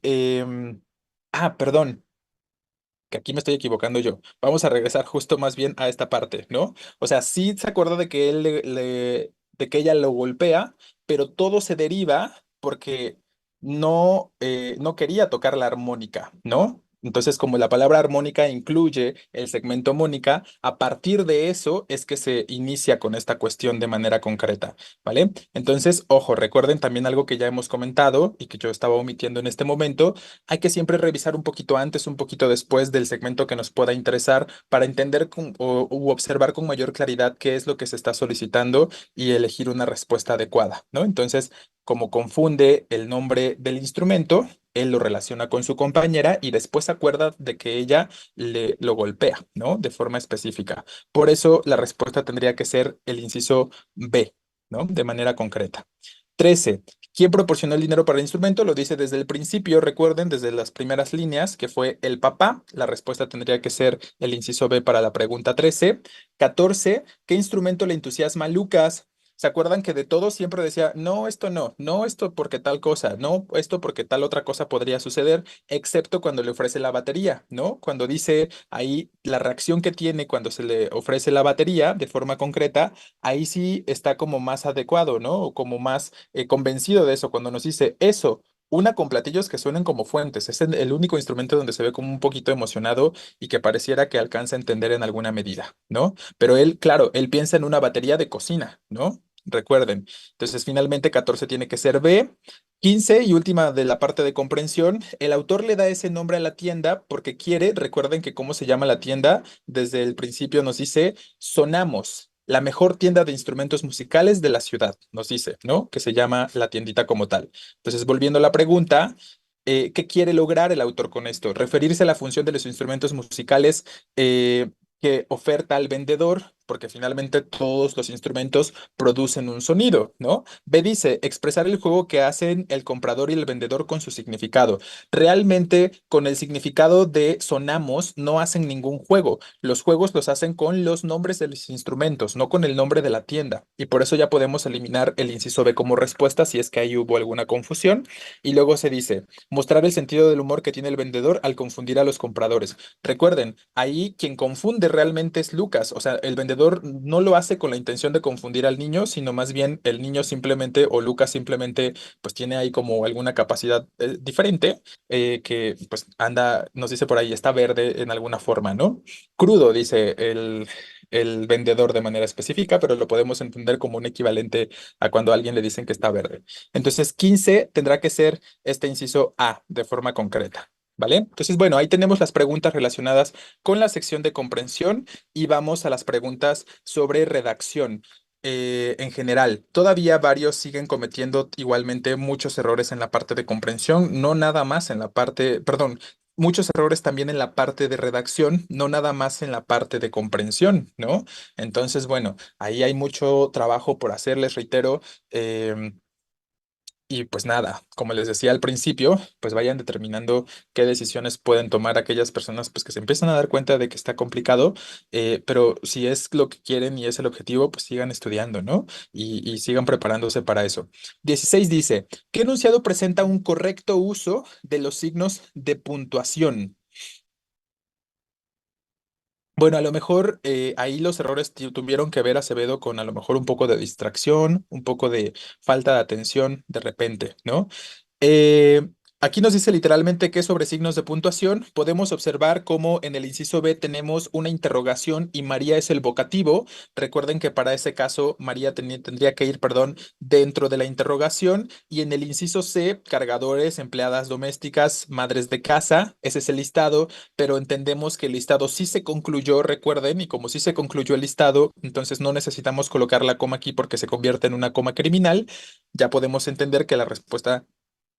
em, perdón, que aquí me estoy equivocando yo. Vamos a regresar justo más bien a esta parte, ¿no? O sea, sí se acuerda de que de que ella lo golpea, pero todo se deriva porque no quería tocar la armónica, ¿no? Entonces, como la palabra armónica incluye el segmento mónica, a partir de eso es que se inicia con esta cuestión de manera concreta, ¿vale? Entonces, ojo, recuerden también algo que ya hemos comentado y que yo estaba omitiendo en este momento. Hay que siempre revisar un poquito antes, un poquito después del segmento que nos pueda interesar para entender u observar con mayor claridad qué es lo que se está solicitando y elegir una respuesta adecuada, ¿no? Entonces, como confunde el nombre del instrumento, él lo relaciona con su compañera y después se acuerda de que ella lo golpea, ¿no? De forma específica. Por eso la respuesta tendría que ser el inciso B, ¿no? De manera concreta. 13. ¿Quién proporcionó el dinero para el instrumento? Lo dice desde el principio, recuerden, desde las primeras líneas, que fue el papá. La respuesta tendría que ser el inciso B para la pregunta 13. 14. ¿Qué instrumento le entusiasma a Lucas? ¿Se acuerdan que de todo siempre decía, no, esto no, no, esto porque tal cosa, no, esto porque tal otra cosa podría suceder, excepto cuando le ofrece la batería, ¿no? Cuando dice ahí la reacción que tiene cuando se le ofrece la batería de forma concreta, ahí sí está como más adecuado, ¿no? O como más convencido de eso, cuando nos dice eso, una con platillos que suenen como fuentes, es el único instrumento donde se ve como un poquito emocionado y que pareciera que alcanza a entender en alguna medida, ¿no? Pero él, claro, él piensa en una batería de cocina, ¿no? Recuerden. Entonces, finalmente 14 tiene que ser B. 15 y última de la parte de comprensión, el autor le da ese nombre a la tienda porque quiere, recuerden que cómo se llama la tienda, desde el principio nos dice Sonamos, la mejor tienda de instrumentos musicales de la ciudad, nos dice, ¿no? Que se llama la tiendita como tal. Entonces, volviendo a la pregunta, ¿qué quiere lograr el autor con esto? Referirse a la función de los instrumentos musicales que oferta al vendedor, porque finalmente todos los instrumentos producen un sonido, ¿no? B dice, expresar el juego que hacen el comprador y el vendedor con su significado. Realmente, con el significado de sonamos, no hacen ningún juego. Los juegos los hacen con los nombres de los instrumentos, no con el nombre de la tienda. Y por eso ya podemos eliminar el inciso B como respuesta si es que ahí hubo alguna confusión. Y luego se dice, mostrar el sentido del humor que tiene el vendedor al confundir a los compradores. Recuerden, ahí quien confunde realmente es Lucas. O sea, el vendedor no lo hace con la intención de confundir al niño, sino más bien el niño simplemente o Lucas simplemente pues tiene ahí como alguna capacidad diferente que pues anda, nos dice por ahí, está verde en alguna forma, ¿no? Crudo, dice el vendedor de manera específica, pero lo podemos entender como un equivalente a cuando a alguien le dicen que está verde. Entonces, 15 tendrá que ser este inciso A de forma concreta. ¿Vale? Entonces, bueno, ahí tenemos las preguntas relacionadas con la sección de comprensión y vamos a las preguntas sobre redacción. En general, todavía varios siguen cometiendo igualmente muchos errores en la parte de comprensión, no nada más en la parte, perdón, muchos errores también en la parte de redacción, no nada más en la parte de comprensión, ¿no? Entonces, bueno, ahí hay mucho trabajo por hacer, les reitero. Y pues nada, como les decía al principio, pues vayan determinando qué decisiones pueden tomar aquellas personas pues que se empiezan a dar cuenta de que está complicado, pero si es lo que quieren y es el objetivo, pues sigan estudiando, ¿no? Y sigan preparándose para eso. 16 dice, ¿qué enunciado presenta un correcto uso de los signos de puntuación? Bueno, a lo mejor ahí los errores tuvieron que ver Acevedo con a lo mejor un poco de distracción, un poco de falta de atención de repente, ¿no? Eh, Aquí nos dice literalmente que sobre signos de puntuación podemos observar cómo en el inciso B tenemos una interrogación y María es el vocativo. Recuerden que para ese caso María tendría que ir, perdón, dentro de la interrogación y en el inciso C, cargadores, empleadas domésticas, madres de casa, ese es el listado, pero entendemos que el listado sí se concluyó, recuerden, y como sí se concluyó el listado, entonces no necesitamos colocar la coma aquí porque se convierte en una coma criminal. Ya podemos entender que la respuesta,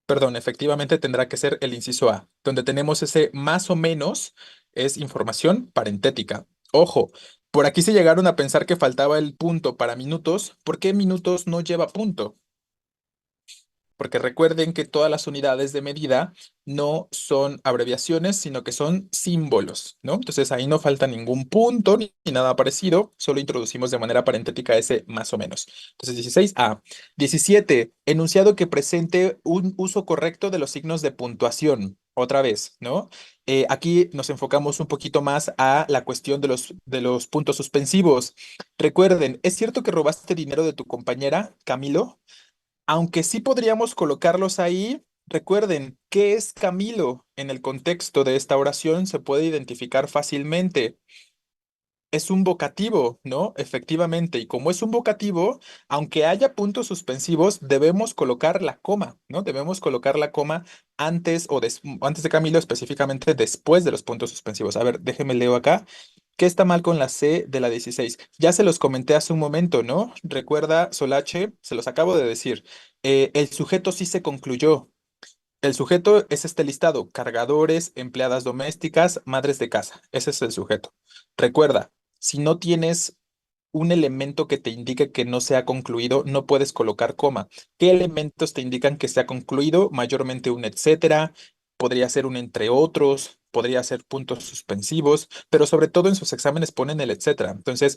perdón, efectivamente tendrá que ser el inciso A, donde tenemos ese más o menos es información parentética. Ojo, por aquí se llegaron a pensar que faltaba el punto para minutos. ¿Por qué minutos no lleva punto? porque recuerden que todas las unidades de medida no son abreviaciones, sino que son símbolos, ¿no? Entonces ahí no falta ningún punto ni nada parecido, solo introducimos de manera parentética ese más o menos. Entonces 16A. 17. Enunciado que presente un uso correcto de los signos de puntuación. Otra vez, ¿no? Aquí nos enfocamos un poquito más a la cuestión de los puntos suspensivos. Recuerden, ¿es cierto que robaste dinero de tu compañera, Camilo? Aunque sí podríamos colocarlos ahí, recuerden, ¿qué es Camilo? En el contexto de esta oración se puede identificar fácilmente. Es un vocativo, ¿no? Efectivamente. Y como es un vocativo, aunque haya puntos suspensivos, debemos colocar la coma, ¿no? Debemos colocar la coma antes antes de Camilo, específicamente después de los puntos suspensivos. A ver, déjeme leo acá. ¿Qué está mal con la C de la 16? Ya se los comenté hace un momento, ¿no? Recuerda, Solache, se los acabo de decir. El sujeto sí se concluyó. El sujeto es este listado: cargadores, empleadas domésticas, madres de casa. Ese es el sujeto. Recuerda, si no tienes un elemento que te indique que no se ha concluido, no puedes colocar coma. ¿Qué elementos te indican que se ha concluido? Mayormente un etcétera, podría ser un entre otros, podría ser puntos suspensivos, pero sobre todo en sus exámenes ponen el etcétera. Entonces,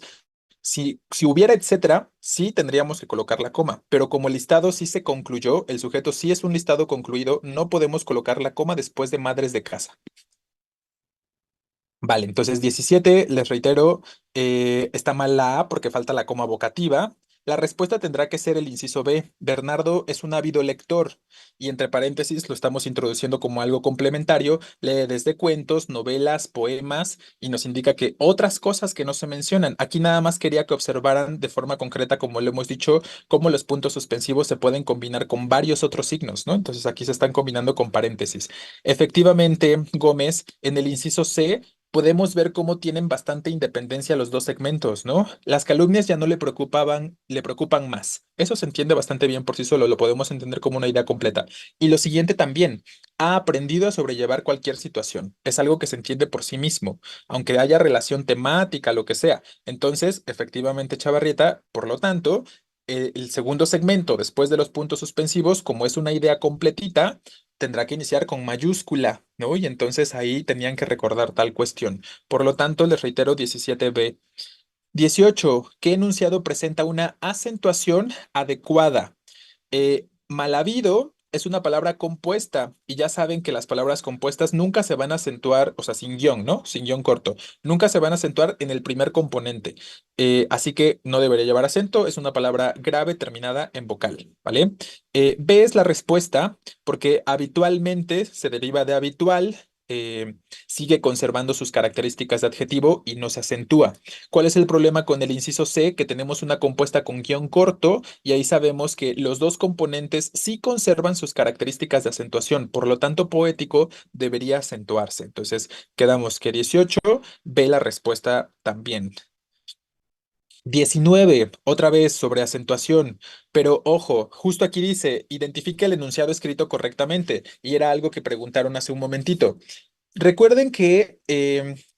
si hubiera etcétera, sí tendríamos que colocar la coma, pero como el listado sí se concluyó, el sujeto sí es un listado concluido, no podemos colocar la coma después de madres de casa. Vale, entonces 17, les reitero, está mal la A porque falta la coma vocativa. La respuesta tendrá que ser el inciso B. Bernardo es un ávido lector y entre paréntesis lo estamos introduciendo como algo complementario. Lee desde cuentos, novelas, poemas y nos indica que otras cosas que no se mencionan. Aquí nada más quería que observaran de forma concreta, como lo hemos dicho, cómo los puntos suspensivos se pueden combinar con varios otros signos, ¿no? Entonces aquí se están combinando con paréntesis. Efectivamente, Gómez, en el inciso C podemos ver cómo tienen bastante independencia los dos segmentos, ¿no? Las calumnias ya no le preocupaban, le preocupan más. Eso se entiende bastante bien por sí solo, lo podemos entender como una idea completa. Y lo siguiente también, ha aprendido a sobrellevar cualquier situación. Es algo que se entiende por sí mismo, aunque haya relación temática, lo que sea. Entonces, efectivamente, Chavarrieta, por lo tanto, el segundo segmento, después de los puntos suspensivos, como es una idea completita, tendrá que iniciar con mayúscula, ¿no? Y entonces ahí tenían que recordar tal cuestión. Por lo tanto, les reitero 17b. 18. ¿Qué enunciado presenta una acentuación adecuada? Mal habido es una palabra compuesta y ya saben que las palabras compuestas nunca se van a acentuar, o sea, sin guión, ¿no? Sin guión corto. Nunca se van a acentuar en el primer componente. Así que no debería llevar acento. Es una palabra grave terminada en vocal, ¿vale? B es la respuesta porque habitualmente se deriva de habitual. Sigue conservando sus características de adjetivo y no se acentúa. ¿Cuál es el problema con el inciso C? Que tenemos una compuesta con guión corto y ahí sabemos que los dos componentes sí conservan sus características de acentuación, por lo tanto poético debería acentuarse. Entonces quedamos que 18, ve la respuesta también. 19, otra vez sobre acentuación, pero ojo, justo aquí dice, identifica el enunciado escrito correctamente y era algo que preguntaron hace un momentito. Recuerden que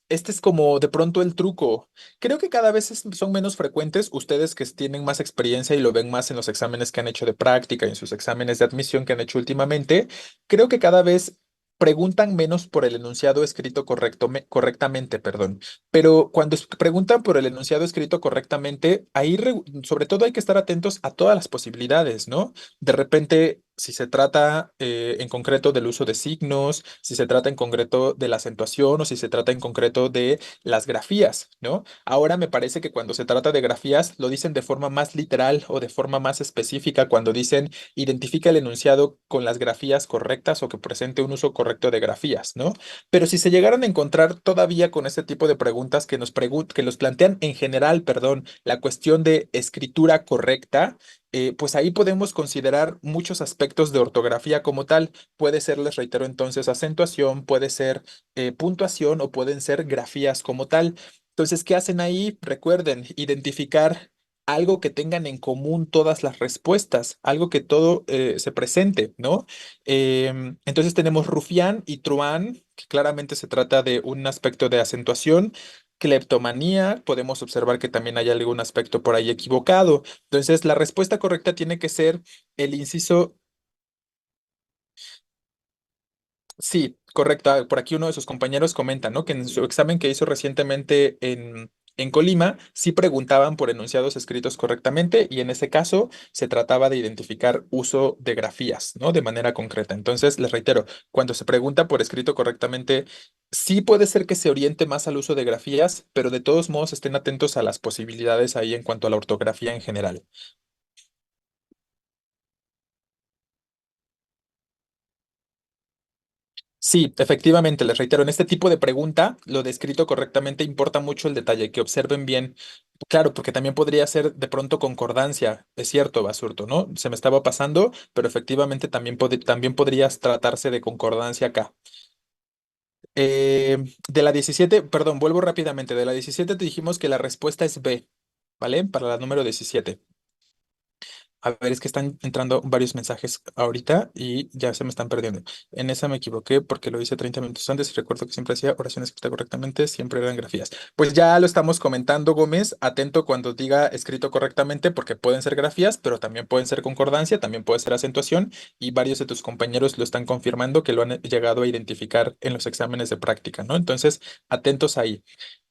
este es como de pronto el truco. Creo que cada vez son menos frecuentes ustedes que tienen más experiencia y lo ven más en los exámenes que han hecho de práctica y en sus exámenes de admisión que han hecho últimamente. Creo que cada vez preguntan menos por el enunciado escrito correctamente, perdón. Pero cuando preguntan por el enunciado escrito correctamente, ahí sobre todo hay que estar atentos a todas las posibilidades, ¿no? De repente, si se trata en concreto del uso de signos, si se trata en concreto de la acentuación o si se trata en concreto de las grafías, ¿no? Ahora me parece que cuando se trata de grafías lo dicen de forma más literal o de forma más específica cuando dicen identifica el enunciado con las grafías correctas o que presente un uso correcto de grafías, ¿no? Pero si se llegaran a encontrar todavía con este tipo de preguntas que que nos plantean en general, perdón, la cuestión de escritura correcta, pues ahí podemos considerar muchos aspectos de ortografía como tal. Puede ser, les reitero entonces, acentuación, puede ser puntuación o pueden ser grafías como tal. Entonces, ¿qué hacen ahí? Recuerden, identificar algo que tengan en común todas las respuestas, algo que todo se presente, ¿no? Entonces tenemos rufián y truán, que claramente se trata de un aspecto de acentuación. Cleptomanía, podemos observar que también hay algún aspecto por ahí equivocado. Entonces, la respuesta correcta tiene que ser el inciso Sí, correcto. Por aquí uno de sus compañeros comenta, ¿no? Que en su examen que hizo recientemente en Colima, sí preguntaban por enunciados escritos correctamente y en ese caso se trataba de identificar uso de grafías, ¿no? De manera concreta. Entonces, les reitero, cuando se pregunta por escrito correctamente, sí puede ser que se oriente más al uso de grafías, pero de todos modos estén atentos a las posibilidades ahí en cuanto a la ortografía en general. Sí, efectivamente, les reitero, en este tipo de pregunta, lo descrito correctamente importa mucho el detalle, que observen bien. Claro, porque también podría ser de pronto concordancia, es cierto, Basurto, ¿no? Se me estaba pasando, pero efectivamente también, también podrías tratarse de concordancia acá. De la 17, perdón, vuelvo rápidamente, de la 17 te dijimos que la respuesta es B, ¿vale? Para la número 17. A ver, es que están entrando varios mensajes ahorita y ya se me están perdiendo. En esa me equivoqué porque lo hice 30 minutos antes y recuerdo que siempre hacía oraciones escritas correctamente, siempre eran grafías. Pues ya lo estamos comentando, Gómez. Atento cuando diga escrito correctamente porque pueden ser grafías, pero también pueden ser concordancia, también puede ser acentuación y varios de tus compañeros lo están confirmando que lo han llegado a identificar en los exámenes de práctica, ¿no? Entonces, atentos ahí.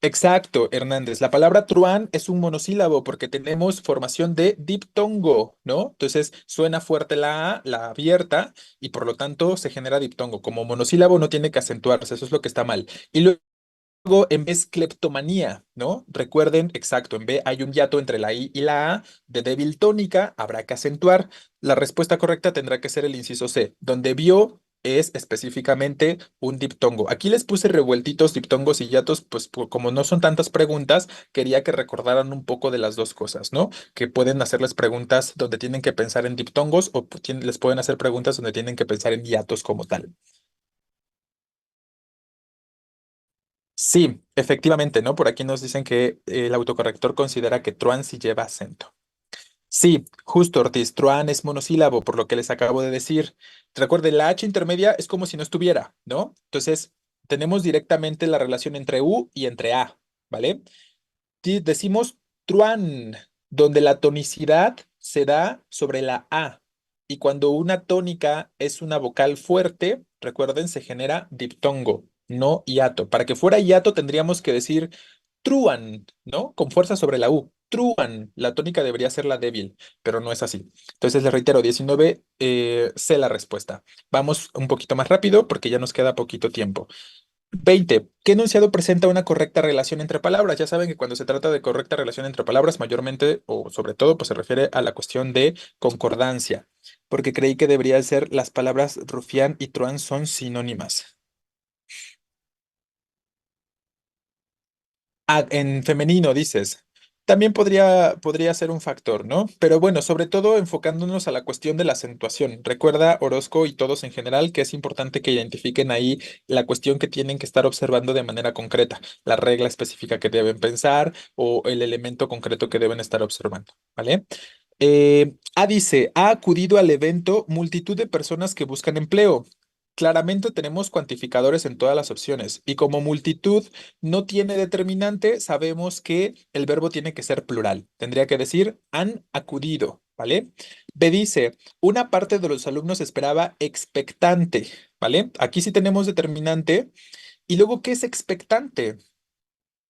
Exacto, Hernández. La palabra truán es un monosílabo porque tenemos formación de diptongo, ¿no? Entonces suena fuerte la A, la abierta, y por lo tanto se genera diptongo. Como monosílabo no tiene que acentuarse, eso es lo que está mal. Y luego en vez cleptomanía, ¿no? Recuerden, exacto, en B hay un hiato entre la I y la A de débil tónica, habrá que acentuar. La respuesta correcta tendrá que ser el inciso C, donde vio es específicamente un diptongo. Aquí les puse revueltitos, diptongos y hiatos, pues como no son tantas preguntas, quería que recordaran un poco de las dos cosas, ¿no? Que pueden hacerles preguntas donde tienen que pensar en diptongos o les pueden hacer preguntas donde tienen que pensar en hiatos como tal. Sí, efectivamente, ¿no? Por aquí nos dicen que el autocorrector considera que truán sí lleva acento. Sí, justo, Ortiz, truán es monosílabo, por lo que les acabo de decir. Recuerden, la H intermedia es como si no estuviera, ¿no? Entonces, tenemos directamente la relación entre U y entre A, ¿vale? Decimos truán, donde la tonicidad se da sobre la A. Y cuando una tónica es una vocal fuerte, recuerden, se genera diptongo, no hiato. Para que fuera hiato tendríamos que decir truán, ¿no? Con fuerza sobre la U. Truán. La tónica debería ser la débil, pero no es así. Entonces, les reitero, 19, sé la respuesta. Vamos un poquito más rápido porque ya nos queda poquito tiempo. 20. ¿Qué enunciado presenta una correcta relación entre palabras? Ya saben que cuando se trata de correcta relación entre palabras, mayormente o sobre todo, pues se refiere a la cuestión de concordancia, porque creí que debería ser las palabras rufián y truán son sinónimas. Ah, en femenino dices. También podría ser un factor, ¿no? Pero bueno, sobre todo enfocándonos a la cuestión de la acentuación. Recuerda, Orozco y todos en general, que es importante que identifiquen ahí la cuestión que tienen que estar observando de manera concreta, la regla específica que deben pensar o el elemento concreto que deben estar observando, ¿vale? A dice, ha acudido al evento multitud de personas que buscan empleo. Claramente tenemos cuantificadores en todas las opciones y como multitud no tiene determinante, sabemos que el verbo tiene que ser plural. Tendría que decir han acudido, ¿vale? B dice, una parte de los alumnos esperaba expectante, ¿vale? Aquí sí tenemos determinante. ¿Y luego qué es expectante?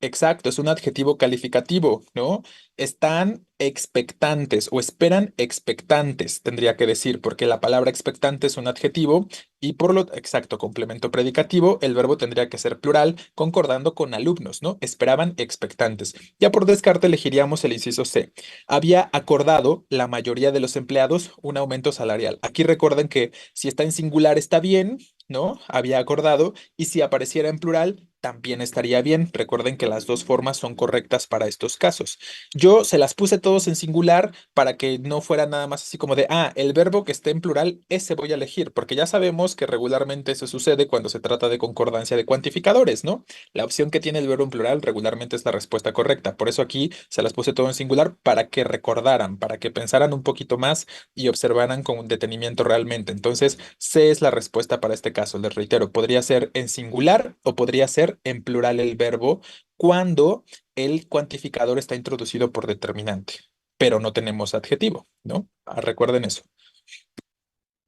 Exacto, es un adjetivo calificativo, ¿no? Están expectantes o esperan expectantes, tendría que decir, porque la palabra expectante es un adjetivo y por lo exacto, complemento predicativo, el verbo tendría que ser plural, concordando con alumnos, ¿no? Esperaban expectantes. Ya por descarte elegiríamos el inciso C. Había acordado la mayoría de los empleados un aumento salarial. Aquí recuerden que si está en singular está bien, ¿no? Había acordado y si apareciera en plural también estaría bien. Recuerden que las dos formas son correctas para estos casos. Yo se las puse todos en singular para que no fuera nada más así como de, ah, el verbo que esté en plural, ese voy a elegir, porque ya sabemos que regularmente eso sucede cuando se trata de concordancia de cuantificadores, ¿no? La opción que tiene el verbo en plural regularmente es la respuesta correcta. Por eso aquí se las puse todo en singular para que recordaran, para que pensaran un poquito más y observaran con un detenimiento realmente. Entonces, C es la respuesta para este caso. Les reitero, podría ser en singular o podría ser en plural el verbo cuando el cuantificador está introducido por determinante, pero no tenemos adjetivo, ¿no? Recuerden eso.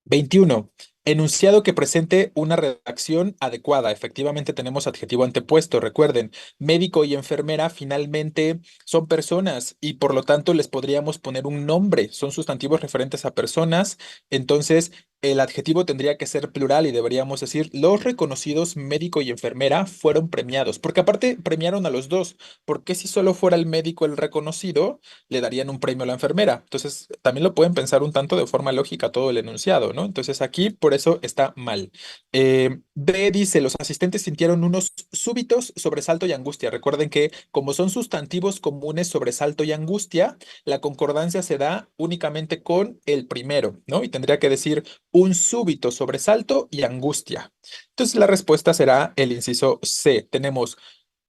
21. Enunciado que presente una redacción adecuada. Efectivamente tenemos adjetivo antepuesto. Recuerden, médico y enfermera finalmente son personas y por lo tanto les podríamos poner un nombre. Son sustantivos referentes a personas. Entonces, el adjetivo tendría que ser plural y deberíamos decir los reconocidos médico y enfermera fueron premiados. Porque aparte premiaron a los dos. ¿Por qué si solo fuera el médico el reconocido, le darían un premio a la enfermera? Entonces, también lo pueden pensar un tanto de forma lógica todo el enunciado, ¿no? Entonces, aquí por eso está mal. B dice, los asistentes sintieron unos súbitos sobresalto y angustia. Recuerden que como son sustantivos comunes sobresalto y angustia, la concordancia se da únicamente con el primero, ¿no? Y tendría que decir un súbito sobresalto y angustia. Entonces, la respuesta será el inciso C. Tenemos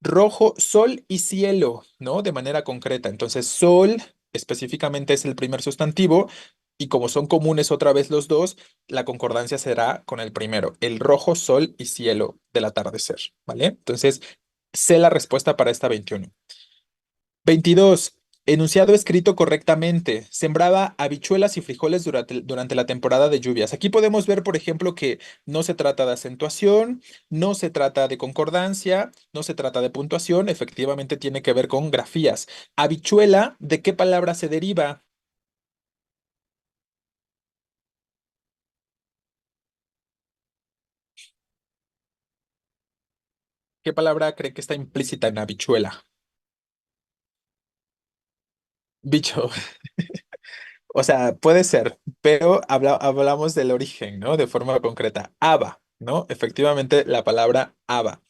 rojo, sol y cielo, ¿no? De manera concreta. Entonces, sol específicamente es el primer sustantivo y como son comunes otra vez los dos, la concordancia será con el primero, el rojo, sol y cielo del atardecer, ¿vale? Entonces, sé la respuesta para esta 21. 22. Enunciado escrito correctamente. Sembraba habichuelas y frijoles durante la temporada de lluvias. Aquí podemos ver, por ejemplo, que no se trata de acentuación, no se trata de concordancia, no se trata de puntuación. Efectivamente, tiene que ver con grafías. Habichuela, ¿de qué palabra se deriva? ¿Qué palabra cree que está implícita en habichuela? Bicho. O sea, puede ser, pero hablamos del origen, ¿no? De forma concreta. Haba, ¿no? Efectivamente, la palabra haba.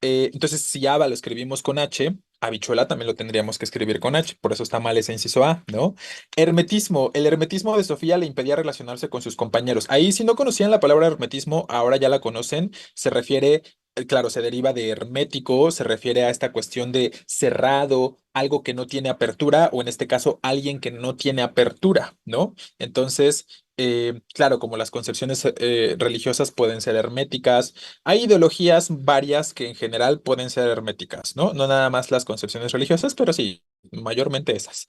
Entonces, si haba lo escribimos con H, habichuela también lo tendríamos que escribir con H, por eso está mal ese inciso A, ¿no? Hermetismo. El hermetismo de Sofía le impedía relacionarse con sus compañeros. Ahí, si no conocían la palabra hermetismo, ahora ya la conocen. Se refiere, claro, se deriva de hermético, se refiere a esta cuestión de cerrado, algo que no tiene apertura, o en este caso, alguien que no tiene apertura, ¿no? Entonces, claro, como las concepciones religiosas pueden ser herméticas, hay ideologías varias que en general pueden ser herméticas, ¿no? No nada más las concepciones religiosas, pero sí, mayormente esas.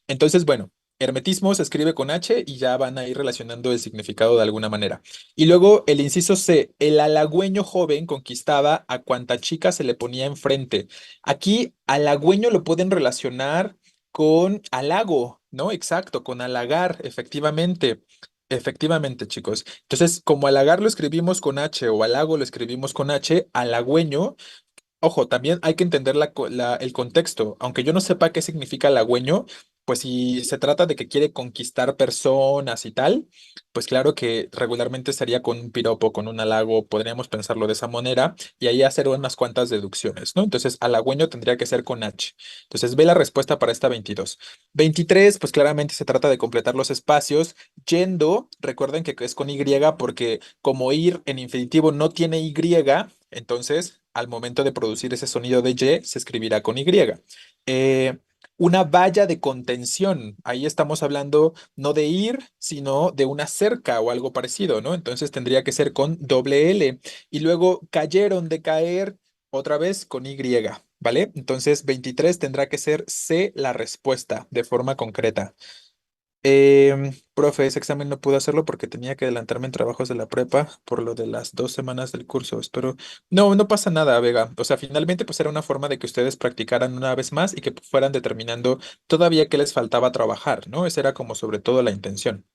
Entonces, bueno, hermetismo se escribe con H y ya van a ir relacionando el significado de alguna manera. Y luego el inciso C, el halagüeño joven conquistaba a cuanta chica se le ponía enfrente. Aquí halagüeño lo pueden relacionar con halago, ¿no? Exacto, con halagar, efectivamente. Efectivamente, chicos. Entonces, como halagar lo escribimos con H o halago lo escribimos con H, halagüeño. Ojo, también hay que entender el contexto. Aunque yo no sepa qué significa halagüeño, pues si se trata de que quiere conquistar personas y tal, pues claro que regularmente estaría con un piropo, con un halago, podríamos pensarlo de esa manera y ahí hacer unas cuantas deducciones, ¿no? Entonces, halagüeño tendría que ser con H. Entonces, ve la respuesta para esta 22. 23, pues claramente se trata de completar los espacios. Yendo, recuerden que es con Y porque como ir en infinitivo no tiene Y, entonces, al momento de producir ese sonido de Y, se escribirá con Y. Eh, una valla de contención. Ahí estamos hablando no de ir, sino de una cerca o algo parecido, ¿no? Entonces tendría que ser con doble L. Y luego cayeron de caer otra vez con Y, ¿vale? Entonces 23 tendrá que ser C la respuesta de forma concreta. Profe, ese examen no pude hacerlo porque tenía que adelantarme en trabajos de la prepa por lo de las 2 semanas del curso. Espero. No, no pasa nada, Vega. O sea, finalmente pues era una forma de que ustedes practicaran una vez más y que fueran determinando todavía qué les faltaba trabajar, ¿no? Esa era como sobre todo la intención.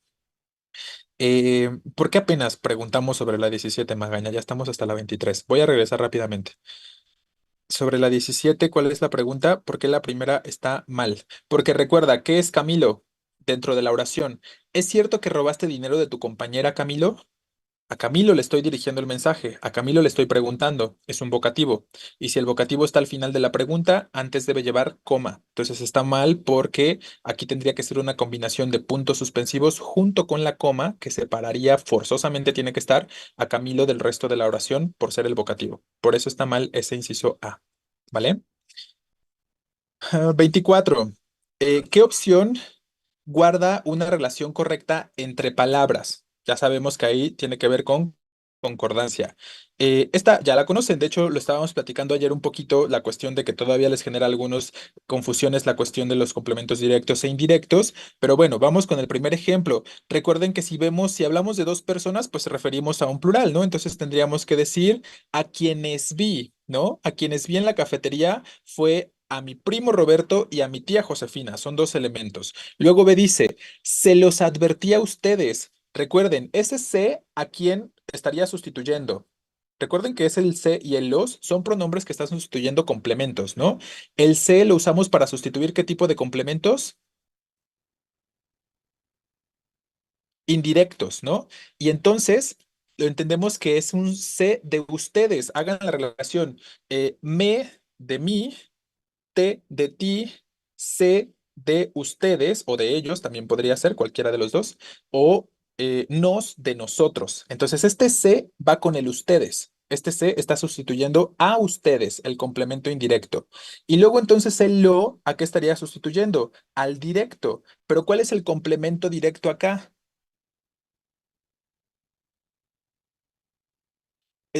¿Por qué apenas preguntamos sobre la 17, Magaña? Ya estamos hasta la 23. Voy a regresar rápidamente. Sobre la 17, ¿cuál es la pregunta? ¿Por qué la primera está mal? Porque recuerda, ¿qué es Camilo dentro de la oración? ¿Es cierto que robaste dinero de tu compañera Camilo? A Camilo le estoy dirigiendo el mensaje, a Camilo le estoy preguntando, es un vocativo. Y si el vocativo está al final de la pregunta, antes debe llevar coma. Entonces está mal porque aquí tendría que ser una combinación de puntos suspensivos junto con la coma que separaría, forzosamente tiene que estar a Camilo del resto de la oración por ser el vocativo. Por eso está mal ese inciso A. ¿Vale? 24. ¿Qué opción guarda una relación correcta entre palabras? Ya sabemos que ahí tiene que ver con Concordancia. Esta ya la conocen, de hecho lo estábamos platicando ayer un poquito, la cuestión de que todavía les genera algunas confusiones la cuestión de los complementos directos e indirectos, pero bueno, vamos con el primer ejemplo. Recuerden que si hablamos de dos personas, pues referimos a un plural, ¿no? Entonces tendríamos que decir a quienes vi, ¿no? A quienes vi en la cafetería fue a mi primo Roberto y a mi tía Josefina, son dos elementos. Luego B dice, se los advertí a ustedes. Recuerden, ese se a quién estaría sustituyendo. Recuerden que es el se y el los son pronombres que están sustituyendo complementos, ¿no? El se lo usamos para sustituir ¿qué tipo de complementos? Indirectos, ¿no? Y entonces lo entendemos que es un se de ustedes. Hagan la relación. Me de mí, te de ti, se de ustedes o de ellos, también podría ser cualquiera de los dos, o nos de nosotros. Entonces, este se va con el ustedes. Este se está sustituyendo a ustedes, el complemento indirecto. Y luego entonces el lo, ¿a qué estaría sustituyendo? Al directo. Pero ¿cuál es el complemento directo acá?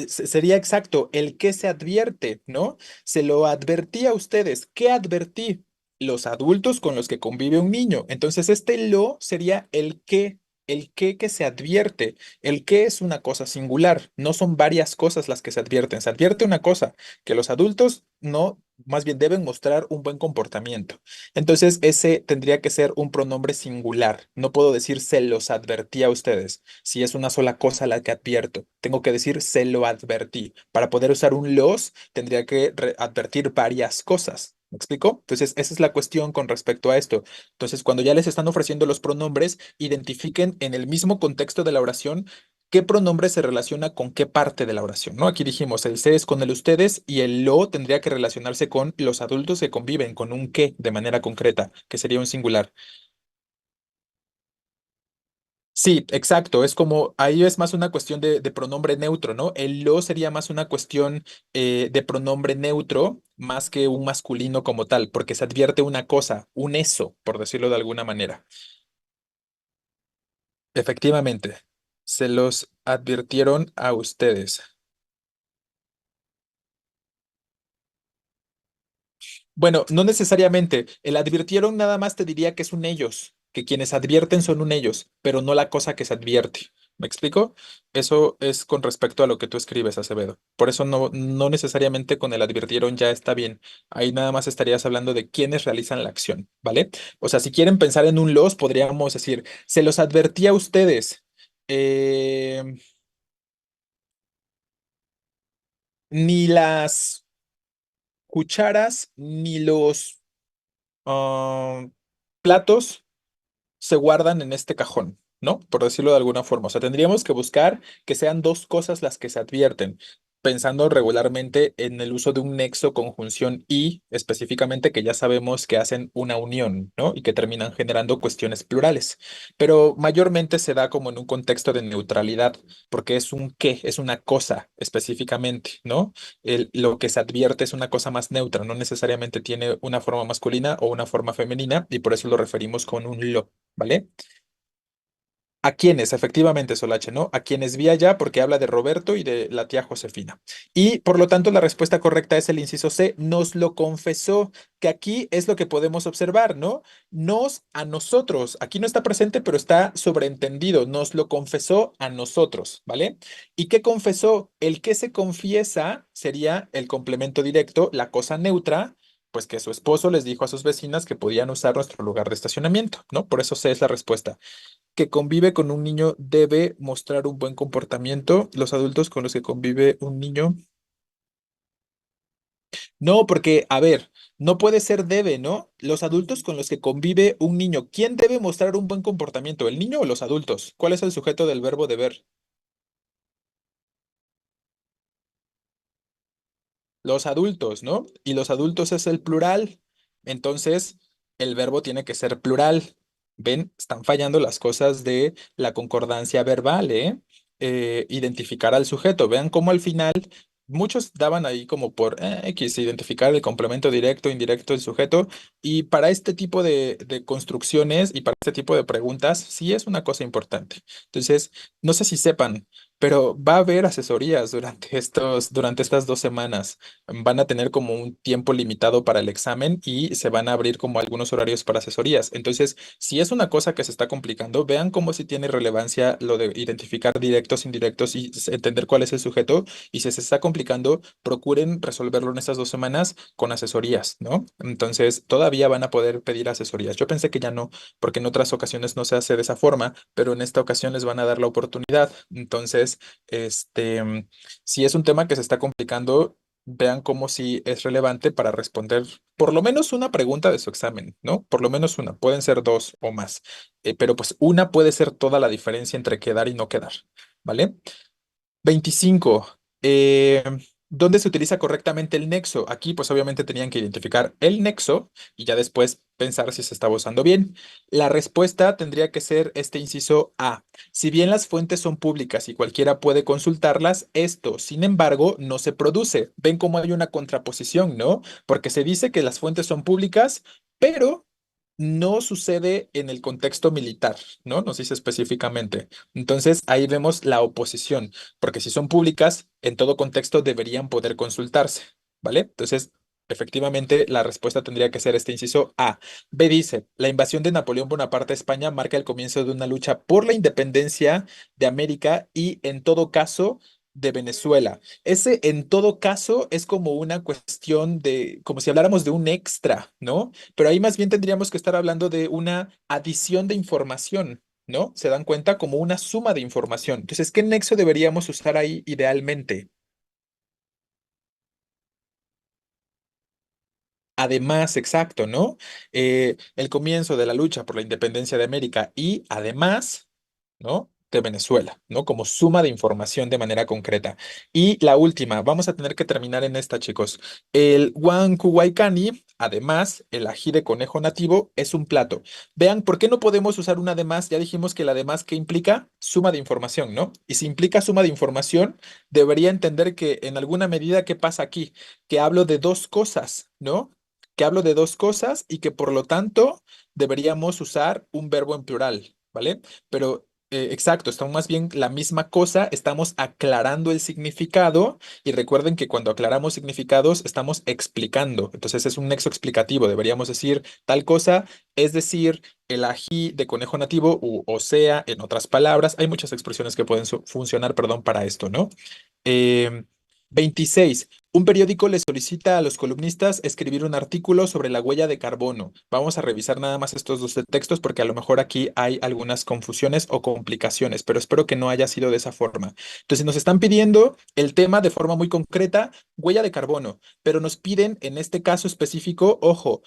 Sería exacto, el que se advierte, ¿no? Se lo advertí a ustedes. ¿Qué advertí? Los adultos con los que convive un niño. Entonces, este lo sería el que se advierte. El que es una cosa singular, no son varias cosas las que se advierten. Se advierte una cosa, que los adultos no, más bien deben mostrar un buen comportamiento. Entonces, ese tendría que ser un pronombre singular. No puedo decir se los advertí a ustedes. Si es una sola cosa la que advierto, tengo que decir se lo advertí. Para poder usar un los, tendría que advertir varias cosas. ¿Me explico? Entonces, esa es la cuestión con respecto a esto. Entonces, cuando ya les están ofreciendo los pronombres, identifiquen en el mismo contexto de la oración qué pronombre se relaciona con qué parte de la oración, ¿no? Aquí dijimos, el se es con el ustedes y el lo tendría que relacionarse con los adultos que conviven, con un qué de manera concreta, que sería un singular. Sí, exacto. Es como, ahí es más una cuestión de pronombre neutro, ¿no? El lo sería más una cuestión de pronombre neutro, más que un masculino como tal, porque se advierte una cosa, un eso, por decirlo de alguna manera. Efectivamente, se los advirtieron a ustedes. Bueno, no necesariamente. El advirtieron nada más te diría que es un ellos, que quienes advierten son un ellos, pero no la cosa que se advierte. ¿Me explico? Eso es con respecto a lo que tú escribes, Acevedo. Por eso no necesariamente con el advirtieron ya está bien. Ahí nada más estarías hablando de quienes realizan la acción, ¿vale? O sea, si quieren pensar en un los, podríamos decir, se los advertí a ustedes. Eh, ni las cucharas ni los platos se guardan en este cajón, ¿no? Por decirlo de alguna forma. O sea, tendríamos que buscar que sean dos cosas las que se advierten, pensando regularmente en el uso de un nexo, conjunción y, específicamente, que ya sabemos que hacen una unión, ¿no? Y que terminan generando cuestiones plurales. Pero mayormente se da como en un contexto de neutralidad, porque es un qué, es una cosa específicamente, ¿no? Lo que se advierte es una cosa más neutra, no necesariamente tiene una forma masculina o una forma femenina, y por eso lo referimos con un lo. ¿Vale? A quienes, efectivamente, Solache, ¿no? A quienes vi allá porque habla de Roberto y de la tía Josefina. Y por lo tanto, la respuesta correcta es el inciso C, nos lo confesó, que aquí es lo que podemos observar, ¿no? Nos a nosotros. Aquí no está presente, pero está sobreentendido. Nos lo confesó a nosotros, ¿vale? ¿Y qué confesó? El que se confiesa sería el complemento directo, la cosa neutra. Pues que su esposo les dijo a sus vecinas que podían usar nuestro lugar de estacionamiento, ¿no? Por eso C es la respuesta que convive con un niño debe mostrar un buen comportamiento. Los adultos con los que convive un niño. No, porque, a ver, no puede ser debe, ¿no? Los adultos con los que convive un niño. ¿Quién debe mostrar un buen comportamiento? ¿El niño o los adultos? ¿Cuál es el sujeto del verbo deber? Los adultos, ¿no? Y los adultos es el plural. Entonces, el verbo tiene que ser plural. ¿Ven? Están fallando las cosas de la concordancia verbal, ¿eh? Identificar al sujeto. Vean cómo al final muchos daban ahí como por X, identificar el complemento directo, indirecto, el sujeto. Y para este tipo de construcciones y para este tipo de preguntas, sí es una cosa importante. Entonces, no sé si sepan. Pero va a haber asesorías durante estas 2 semanas. Van a tener como un tiempo limitado para el examen y se van a abrir como algunos horarios para asesorías. Entonces, si es una cosa que se está complicando, vean cómo si tiene relevancia lo de identificar directos, indirectos y entender cuál es el sujeto. Y si se está complicando, procuren resolverlo en estas 2 semanas con asesorías, ¿no? Entonces, todavía van a poder pedir asesorías. Yo pensé que ya no, porque en otras ocasiones no se hace de esa forma, pero en esta ocasión les van a dar la oportunidad. Entonces, si es un tema que se está complicando, vean cómo si es relevante para responder por lo menos una pregunta de su examen, ¿no? Por lo menos una, pueden ser dos o más, pero pues una puede ser toda la diferencia entre quedar y no quedar, ¿vale? 25. ¿Dónde se utiliza correctamente el nexo? Aquí, pues obviamente tenían que identificar el nexo y ya después pensar si se estaba usando bien. La respuesta tendría que ser este inciso A. Si bien las fuentes son públicas y cualquiera puede consultarlas, esto, sin embargo, no se produce. Ven cómo hay una contraposición, ¿no? Porque se dice que las fuentes son públicas, pero no sucede en el contexto militar, ¿no? Nos dice específicamente. Entonces, ahí vemos la oposición porque si son públicas, en todo contexto deberían poder consultarse, ¿vale? Entonces, efectivamente, la respuesta tendría que ser este inciso A. B dice, la invasión de Napoleón Bonaparte a España marca el comienzo de una lucha por la independencia de América y, en todo caso, de Venezuela. Ese, en todo caso, es como una cuestión de, como si habláramos de un extra, ¿no? Pero ahí más bien tendríamos que estar hablando de una adición de información. ¿No? Se dan cuenta como una suma de información. Entonces, ¿qué nexo deberíamos usar ahí idealmente? Además, exacto, ¿no? El comienzo de la lucha por la independencia de América y además, ¿no? De Venezuela, ¿no? Como suma de información de manera concreta. Y la última, vamos a tener que terminar en esta, chicos. El Huancuhuaycani, además, el ají de conejo nativo es un plato. Vean, ¿por qué no podemos usar un además? Ya dijimos que el además, ¿qué implica? Suma de información, ¿no? Y si implica suma de información, debería entender que en alguna medida, ¿qué pasa aquí? Que hablo de dos cosas, ¿no? Que hablo de dos cosas y que por lo tanto deberíamos usar un verbo en plural, ¿vale? Pero exacto, estamos más bien la misma cosa, estamos aclarando el significado y recuerden que cuando aclaramos significados estamos explicando, entonces es un nexo explicativo, deberíamos decir tal cosa, es decir, el ají de conejo nativo o sea, en otras palabras, hay muchas expresiones que pueden funcionar, perdón, para esto, ¿no? Em, 26. Un periódico le solicita a los columnistas escribir un artículo sobre la huella de carbono. Vamos a revisar nada más estos dos textos porque a lo mejor aquí hay algunas confusiones o complicaciones, pero espero que no haya sido de esa forma. Entonces nos están pidiendo el tema de forma muy concreta, huella de carbono, pero nos piden en este caso específico, ojo,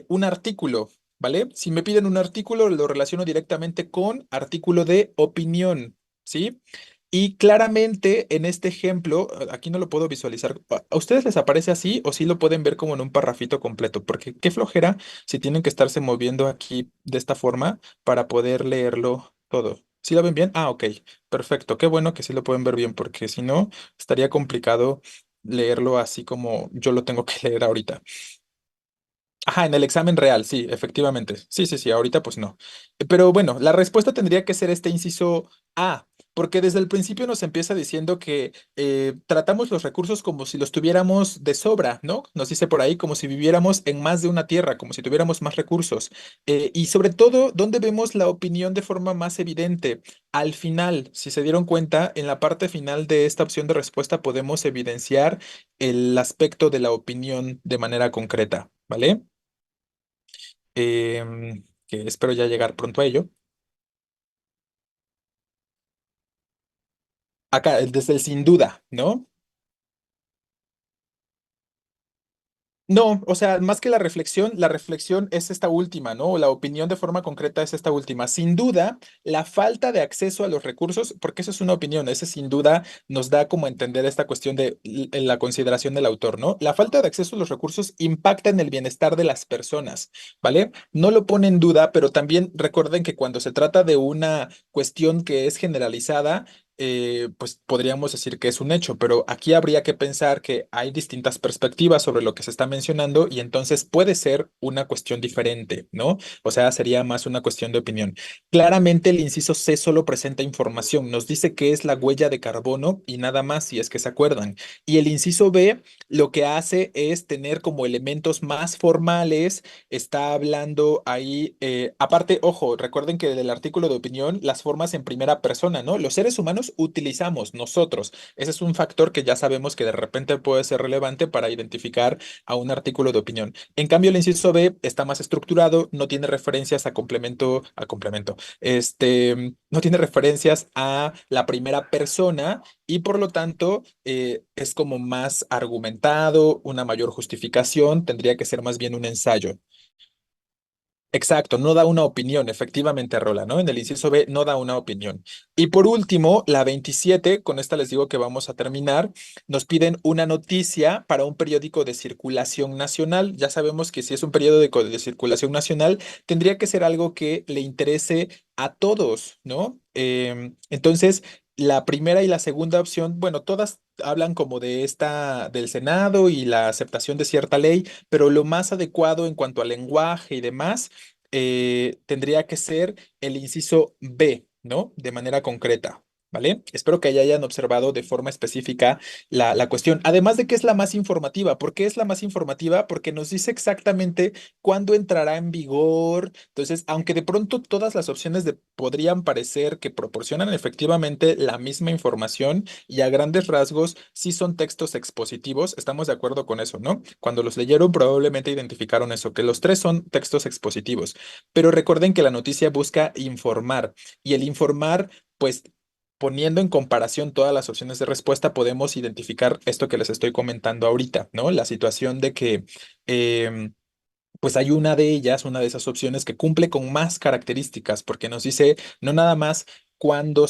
un artículo, ¿vale? Si me piden un artículo, lo relaciono directamente con artículo de opinión, ¿sí? Y claramente en este ejemplo, aquí no lo puedo visualizar. ¿A ustedes les aparece así o sí lo pueden ver como en un parrafito completo? Porque qué flojera si tienen que estarse moviendo aquí de esta forma para poder leerlo todo. ¿Sí lo ven bien? Ah, ok, perfecto. Qué bueno que sí lo pueden ver bien porque si no, estaría complicado leerlo así como yo lo tengo que leer ahorita. Ajá, en el examen real, sí, efectivamente. Sí, sí, sí, ahorita pues no. Pero bueno, la respuesta tendría que ser este inciso A, porque desde el principio nos empieza diciendo que tratamos los recursos como si los tuviéramos de sobra, ¿no? Nos dice por ahí como si viviéramos en más de una tierra, como si tuviéramos más recursos. Y sobre todo, ¿dónde vemos la opinión de forma más evidente? Al final, si se dieron cuenta, en la parte final de esta opción de respuesta podemos evidenciar el aspecto de la opinión de manera concreta, ¿vale? Que espero ya llegar pronto a ello. Acá, desde el sin duda, ¿no? No, o sea, más que la reflexión es esta última, ¿no? O la opinión de forma concreta es esta última. Sin duda, la falta de acceso a los recursos, porque eso es una opinión, ese sin duda nos da como a entender esta cuestión de la consideración del autor, ¿no? La falta de acceso a los recursos impacta en el bienestar de las personas, ¿vale? No lo pone en duda, pero también recuerden que cuando se trata de una cuestión que es generalizada, pues podríamos decir que es un hecho, pero aquí habría que pensar que hay distintas perspectivas sobre lo que se está mencionando y entonces puede ser una cuestión diferente, ¿no? O sea, sería más una cuestión de opinión. Claramente el inciso C solo presenta información, nos dice que es la huella de carbono y nada más, si es que se acuerdan. Y el inciso B lo que hace es tener como elementos más formales, está hablando ahí, aparte, ojo, recuerden que del artículo de opinión, las formas en primera persona, ¿no? Los seres humanos utilizamos nosotros. Ese es un factor que ya sabemos que de repente puede ser relevante para identificar a un artículo de opinión. En cambio, el inciso B está más estructurado, no tiene referencias a complemento, no tiene referencias a la primera persona y por lo tanto es como más argumentado, una mayor justificación, tendría que ser más bien un ensayo. Exacto, no da una opinión, efectivamente, Rola, ¿no? En el inciso B no da una opinión. Y por último, la 27, con esta les digo que vamos a terminar, nos piden una noticia para un periódico de circulación nacional. Ya sabemos que si es un periódico de circulación nacional, tendría que ser algo que le interese a todos, ¿no? Entonces, la primera y la segunda opción, bueno, todas hablan como de del Senado y la aceptación de cierta ley, pero lo más adecuado en cuanto al lenguaje y demás tendría que ser el inciso B, ¿no? De manera concreta, ¿vale? Espero que ya hayan observado de forma específica la cuestión. Además de que es la más informativa. ¿Por qué es la más informativa? Porque nos dice exactamente cuándo entrará en vigor. Entonces, aunque de pronto todas las opciones podrían parecer que proporcionan efectivamente la misma información y a grandes rasgos sí son textos expositivos, estamos de acuerdo con eso, ¿no? Cuando los leyeron probablemente identificaron eso, que los tres son textos expositivos. Pero recuerden que la noticia busca informar y el informar, pues poniendo en comparación todas las opciones de respuesta, podemos identificar esto que les estoy comentando ahorita, ¿no? La situación de que em, pues hay una de ellas, una de esas opciones que cumple con más características, porque nos dice no nada más cuándo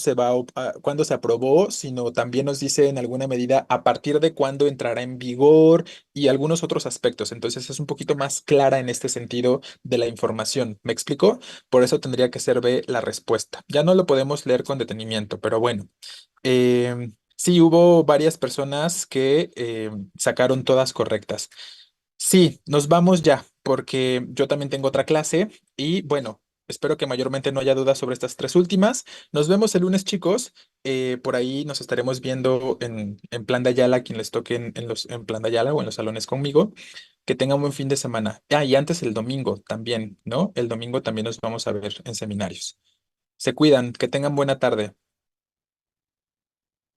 cuándo se aprobó, sino también nos dice en alguna medida a partir de cuándo entrará en vigor y algunos otros aspectos. Entonces es un poquito más clara en este sentido de la información. ¿Me explico? Por eso tendría que ser B la respuesta. Ya no lo podemos leer con detenimiento, pero bueno. Sí, hubo varias personas que sacaron todas correctas. Sí, nos vamos ya, porque yo también tengo otra clase y bueno, espero que mayormente no haya dudas sobre estas tres últimas. Nos vemos el lunes, chicos. Por ahí nos estaremos viendo en Plan de Ayala, quien les toque en Plan de Ayala o en los salones conmigo. Que tengan un buen fin de semana. Ah, y antes el domingo también, ¿no? El domingo también nos vamos a ver en seminarios. Se cuidan, que tengan buena tarde.